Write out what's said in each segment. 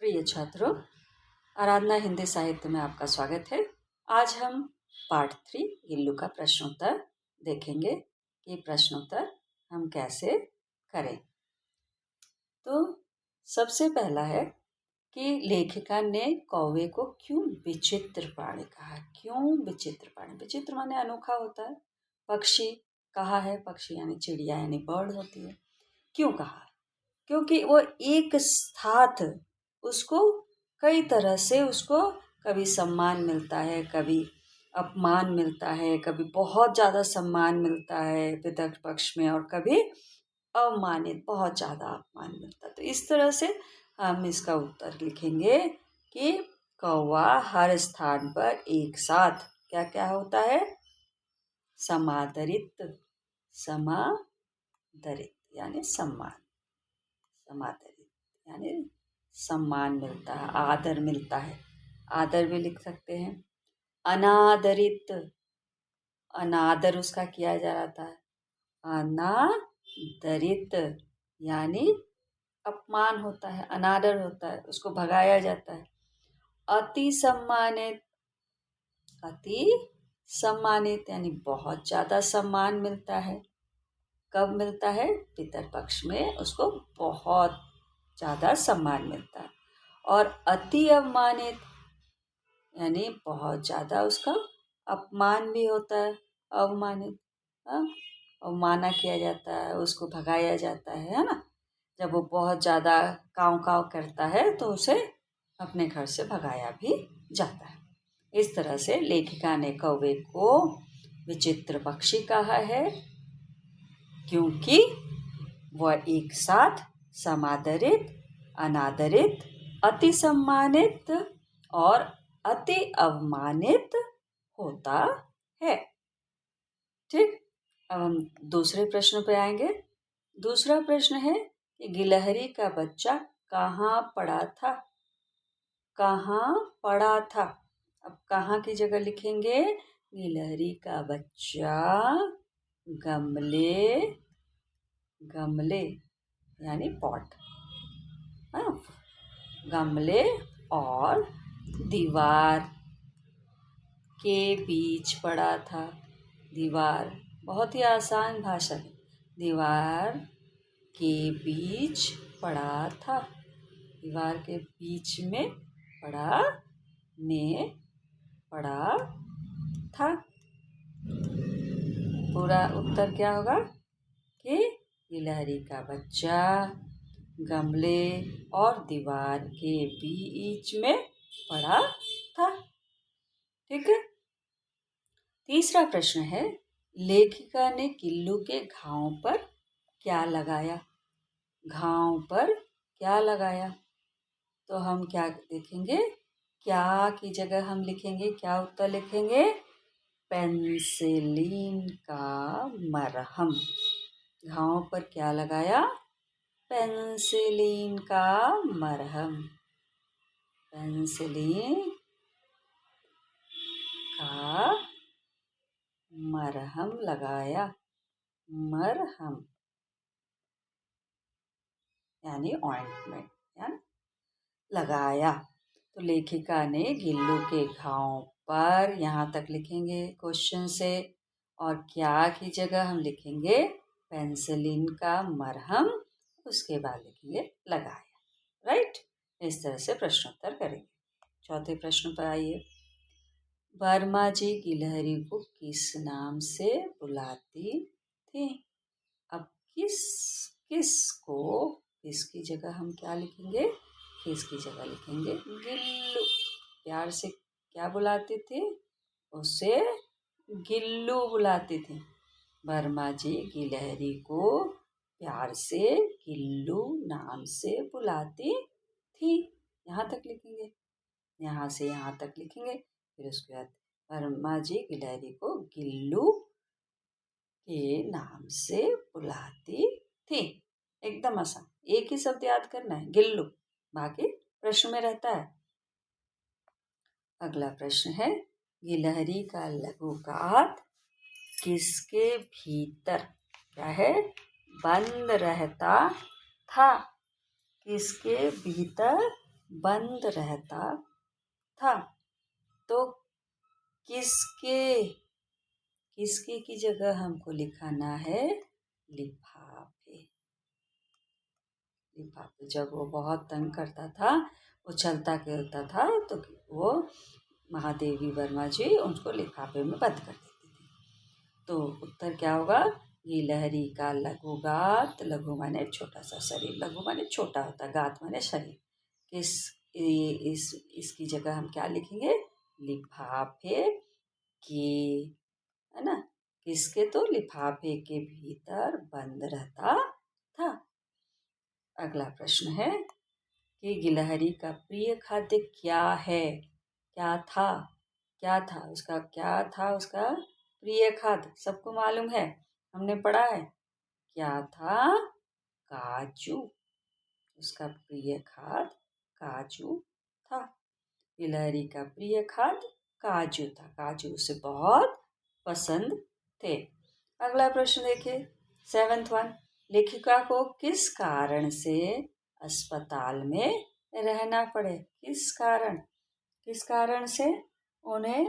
प्रिय छात्रों, आराधना हिंदी साहित्य में आपका स्वागत है। आज हम पार्ट 3 गिल्लू का प्रश्नोत्तर देखेंगे कि प्रश्नोत्तर हम कैसे करें। तो सबसे पहला है कि लेखिका ने कौवे को क्यों विचित्र प्राणी कहा। क्यों विचित्र प्राणी? विचित्र माने अनोखा होता है। पक्षी कहा है, पक्षी यानी चिड़िया यानी बर्ड होती है। क्यों कहा? क्योंकि वो एक साथ उसको कई तरह से उसको कभी सम्मान मिलता है, कभी अपमान मिलता है, कभी बहुत ज़्यादा सम्मान मिलता है पितृ पक्ष में और कभी अवमानित बहुत ज़्यादा अपमान मिलता है। तो इस तरह से हम इसका उत्तर लिखेंगे कि कौवा हर स्थान पर एक साथ क्या क्या होता है? समादरित, समादरित यानी सम्मान, समादरित यानी सम्मान मिलता है, आदर मिलता है। आदर भी लिख सकते हैं। अनादरित, अनादर उसका किया जा रहा था। अनादरित यानी अपमान होता है, अनादर होता है, उसको भगाया जाता है। अति सम्मानित, अति सम्मानित यानी बहुत ज़्यादा सम्मान मिलता है। कब मिलता है? पितृ पक्ष में उसको बहुत ज़्यादा सम्मान मिलता है। और अति अवमानित यानी बहुत ज़्यादा उसका अपमान भी होता है। अवमानित, अवमानना किया जाता है, उसको भगाया जाता है ना। जब वो बहुत ज़्यादा काँव काँव करता है तो उसे अपने घर से भगाया भी जाता है। इस तरह से लेखिका ने कौवे को विचित्र पक्षी कहा है क्योंकि वह एक साथ समादरित, अनादरित, अति सम्मानित और अति अवमानित होता है। ठीक, अब हम दूसरे प्रश्न पे आएंगे। दूसरा प्रश्न है कि गिलहरी का बच्चा कहाँ पड़ा था? कहाँ पड़ा था? अब कहाँ की जगह लिखेंगे? गिलहरी का बच्चा गमले, गमले यानी पॉट, हाँ, गमले और दीवार के बीच पड़ा था। दीवार बहुत ही आसान भाषा है। दीवार के बीच पड़ा था। दीवार के बीच में पड़ा, में पड़ा था। पूरा उत्तर क्या होगा कि गिलहरी का बच्चा गमले और दीवार के बीच में पड़ा था। ठीक है। तीसरा प्रश्न है, लेखिका ने गिल्लू के घाव पर क्या लगाया? घाव पर क्या लगाया? तो हम क्या देखेंगे? क्या की जगह हम लिखेंगे, क्या उत्तर लिखेंगे? पेंसिलीन का मरहम। घाव पर क्या लगाया? पेंसिलीन का मरहम। पेंसिलीन का मरहम लगाया। मरहम यानी ऑइंटमेंट, यानी लगाया। तो लेखिका ने गिल्लू के घाव पर, यहाँ तक लिखेंगे क्वेश्चन से, और क्या की जगह हम लिखेंगे पेंसिलीन का मरहम, उसके बाद लिखेंगे लगाया। राइट, इस तरह से प्रश्नोत्तर करेंगे। चौथे प्रश्न पर आइए। वर्मा जी गिलहरी को किस नाम से बुलाती थी? अब किस को, किसकी जगह हम क्या लिखेंगे? किसकी जगह लिखेंगे गिल्लू। प्यार से क्या बुलाती थी? उसे गिल्लू बुलाती थी। वर्मा जी गिलहरी को प्यार से गिल्लू नाम से बुलाती थी। यहाँ तक लिखेंगे, यहाँ से यहाँ तक लिखेंगे। फिर उसके बाद वर्मा जी गिलहरी को गिल्लू के नाम से बुलाती थी। एकदम आसान, एक ही शब्द याद करना है, गिल्लू, बाकी प्रश्न में रहता है। अगला प्रश्न है, गिलहरी का लघुकार किसके भीतर क्या है? बंद रहता था। किसके भीतर बंद रहता था। तो किसके किसके की जगह हमको लिखाना है लिफाफे। लिफाफे, जब वो बहुत तंग करता था, उछलता खेलता था, तो वो महादेवी वर्मा जी उसको लिफाफे में बंद कर देती थी। तो उत्तर क्या होगा? गिलहरी का लघु गात, लघु माने छोटा सा शरीर, लघु माने छोटा होता, गात माने शरीर। इसकी जगह हम क्या लिखेंगे? लिफाफे के, है ना? किसके? तो लिफाफे के भीतर बंद रहता था। अगला प्रश्न है कि गिलहरी का प्रिय खाद्य क्या है? क्या था? क्या था उसका? क्या था उसका प्रिय खाद्य? सबको मालूम है, हमने पढ़ा है। क्या था? काजू। उसका प्रिय खाद्य काजू था। गिलहरी का प्रिय खाद्य काजू था। काजू उसे बहुत पसंद थे। अगला प्रश्न देखिए, 7th वन। लेखिका को किस कारण से अस्पताल में रहना पड़े? किस कारण? किस कारण से? उन्हें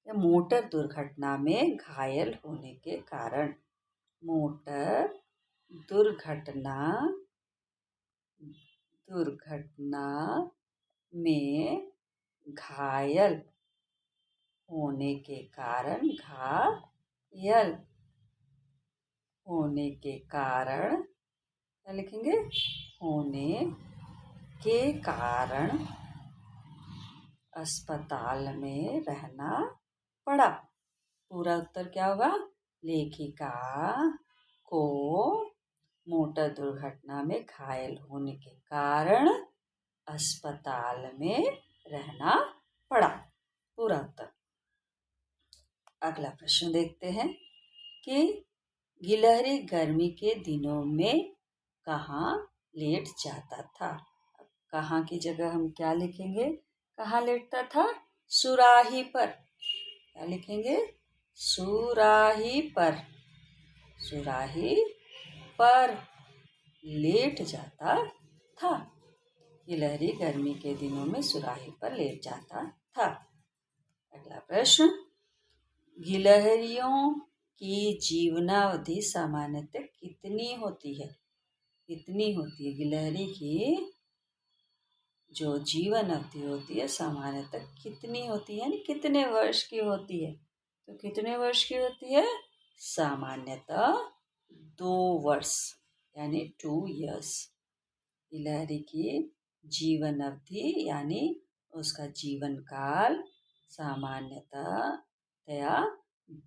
मोटर दुर्घटना में घायल होने के कारण। मोटर दुर्घटना में घायल होने के कारण, घायल होने के कारण, क्या लिखेंगे? होने के कारण अस्पताल में रहना पड़ा। पूरा उत्तर क्या होगा? लेखिका को मोटर दुर्घटना में घायल होने के कारण अस्पताल में रहना पड़ा। पूरा उत्तर। अगला प्रश्न देखते हैं कि गिलहरी गर्मी के दिनों में कहाँ लेट जाता था? कहाँ की जगह हम क्या लिखेंगे? कहाँ लेटता था? सुराही पर। क्या लिखेंगे? सुराही पर। सुराही पर लेट जाता था। गिलहरी गर्मी के दिनों में सुराही पर लेट जाता था। अगला प्रश्न, गिलहरियों की जीवनावधि सामान्यतः कितनी होती है? कितनी होती है गिलहरी की जो जीवन अवधि होती है सामान्यतः कितनी होती है? यानी कितने वर्ष की होती है? तो कितने वर्ष की होती है? सामान्यतः 2 वर्ष, यानी 2 years। गिलहरी की जीवन अवधि यानी उसका जीवन काल सामान्यतया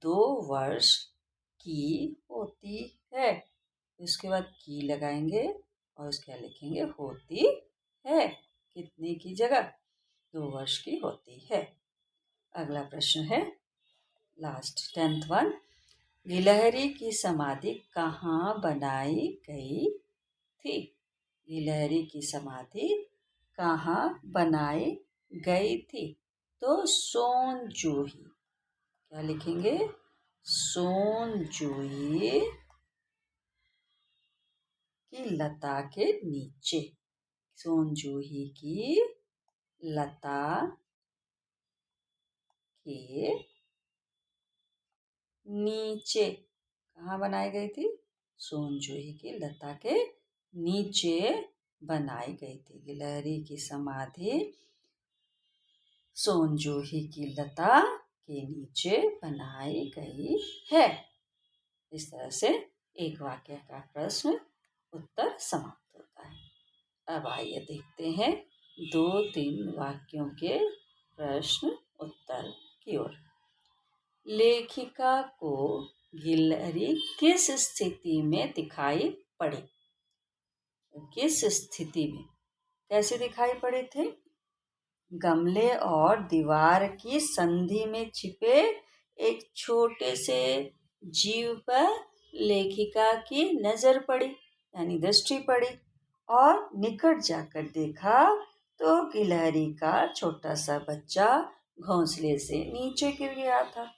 2 वर्ष की होती है। उसके बाद की लगाएंगे और उसके लिखेंगे होती है। कितने की जगह? 2 वर्ष की होती है। अगला प्रश्न है लास्ट 10th वन। गिलहरी की समाधि कहाँ बनाई गई थी? गिलहरी की समाधि कहाँ बनाई गई थी? तो सोनजूही। क्या लिखेंगे? सोनजूही की लता के नीचे। सोनजूही की लता के नीचे। कहाँ बनाई गई थी? सोनजूही की लता के नीचे बनाई गई थी। गिलहरी की समाधि सोनजूही की लता के नीचे बनाई गई है। इस तरह से एक वाक्य का प्रश्न उत्तर समाप्त होता है। अब आइए देखते हैं 2-3 वाक्यों के प्रश्न उत्तर की ओर। लेखिका को गिलहरी किस स्थिति में दिखाई पड़ी? किस स्थिति में? कैसे दिखाई पड़े थे? गमले और दीवार की संधि में छिपे एक छोटे से जीव पर लेखिका की नजर पड़ी, यानी दृष्टि पड़ी, और निकट जाकर देखा तो गिलहरी का छोटा सा बच्चा घोंसले से नीचे गिर गया था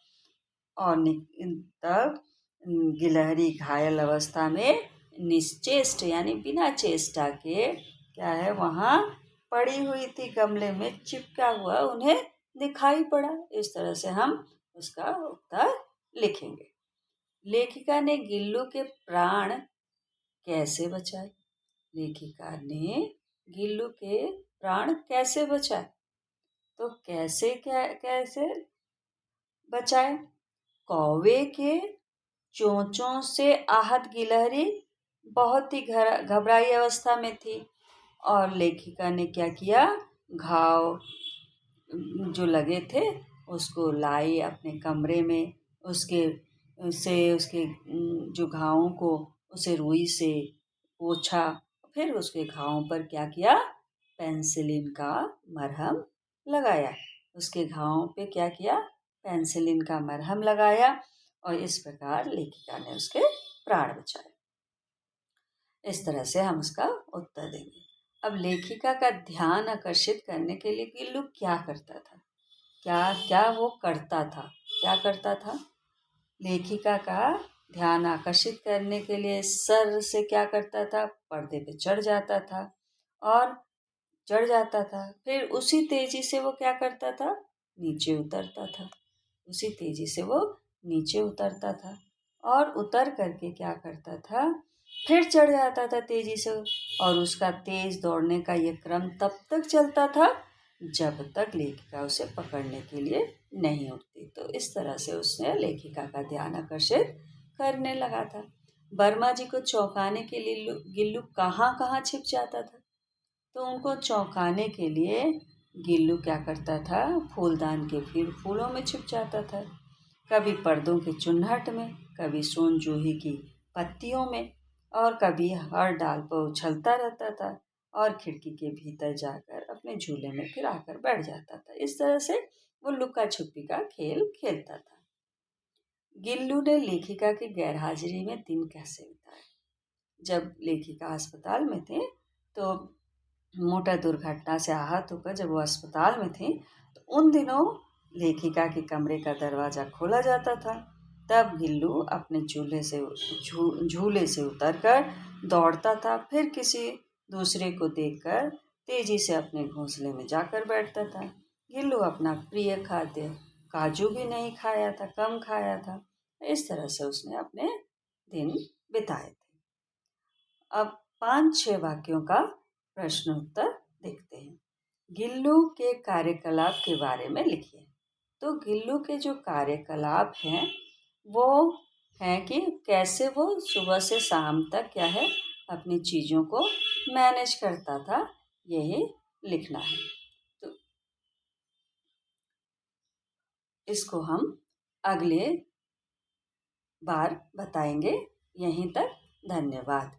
और तब गिलहरी घायल अवस्था में निश्चेष्ट यानी बिना चेष्टा के क्या है वहाँ पड़ी हुई थी गमले में चिपका हुआ उन्हें दिखाई पड़ा। इस तरह से हम उसका उत्तर लिखेंगे। लेखिका ने गिल्लू के प्राण कैसे बचाए? लेखिका ने गिल्लू के प्राण कैसे बचाए? तो कैसे बचाए? कौवे के चोंचों से आहत गिलहरी बहुत ही घबराई अवस्था में थी और लेखिका ने क्या किया, घाव जो लगे थे उसको लाई अपने कमरे में, उसके जो घावों को उसे रुई से पोंछा, फिर उसके घावों पर क्या किया, पेंसिलिन का मरहम लगाया। उसके घावों पे क्या किया, पेंसिलिन का मरहम लगाया और इस प्रकार लेखिका ने उसके प्राण बचाए। इस तरह से हम उसका उत्तर देंगे। अब लेखिका का ध्यान आकर्षित करने के लिए गिल्लू क्या करता था? क्या क्या वो करता था? क्या करता था? लेखिका का ध्यान आकर्षित करने के लिए सर से क्या करता था, पर्दे पे चढ़ जाता था और चढ़ जाता था। फिर उसी तेजी से वो क्या करता था, नीचे उतरता था। उसी तेजी से वो नीचे उतरता था और उतर करके क्या करता था, फिर चढ़ जाता था तेजी से। और उसका तेज दौड़ने का ये क्रम तब तक चलता था जब तक लेखिका उसे पकड़ने के लिए नहीं उठती। तो इस तरह से उसने लेखिका का ध्यान आकर्षित करने लगा था। वर्मा जी को चौंकाने के लिए गिल्लू कहाँ कहाँ छिप जाता था? तो उनको चौंकाने के लिए गिल्लू क्या करता था, फूलदान के फिर फूलों में छिप जाता था, कभी पर्दों के चुन्हट में, कभी सोन जूही की पत्तियों में, और कभी हर डाल पर उछलता रहता था और खिड़की के भीतर जाकर अपने झूले में फिर आकर बैठ जाता था। इस तरह से वो लुका छुपी का खेल खेलता था। गिल्लू ने लेखिका की गैरहाजिरी में दिन कैसे बिताए? जब लेखिका अस्पताल में थे तो मोटर दुर्घटना से आहत होकर जब वो अस्पताल में थी तो उन दिनों लेखिका के कमरे का दरवाज़ा खोला जाता था। तब गिल्लू अपने झूले से उतरकर दौड़ता था, फिर किसी दूसरे को देखकर तेजी से अपने घोंसले में जाकर बैठता था। गिल्लू अपना प्रिय खाद्य काजू भी नहीं खाया था, कम खाया था। इस तरह से उसने अपने दिन बिताए थे। अब 5-6 वाक्यों का प्रश्न उत्तर देखते हैं। गिल्लू के कार्यकलाप के बारे में लिखिए। तो गिल्लू के जो कार्यकलाप हैं वो हैं कि कैसे वो सुबह से शाम तक क्या है, अपनी चीज़ों को मैनेज करता था, यही लिखना है। तो इसको हम अगले बार बताएंगे। यहीं तक, धन्यवाद।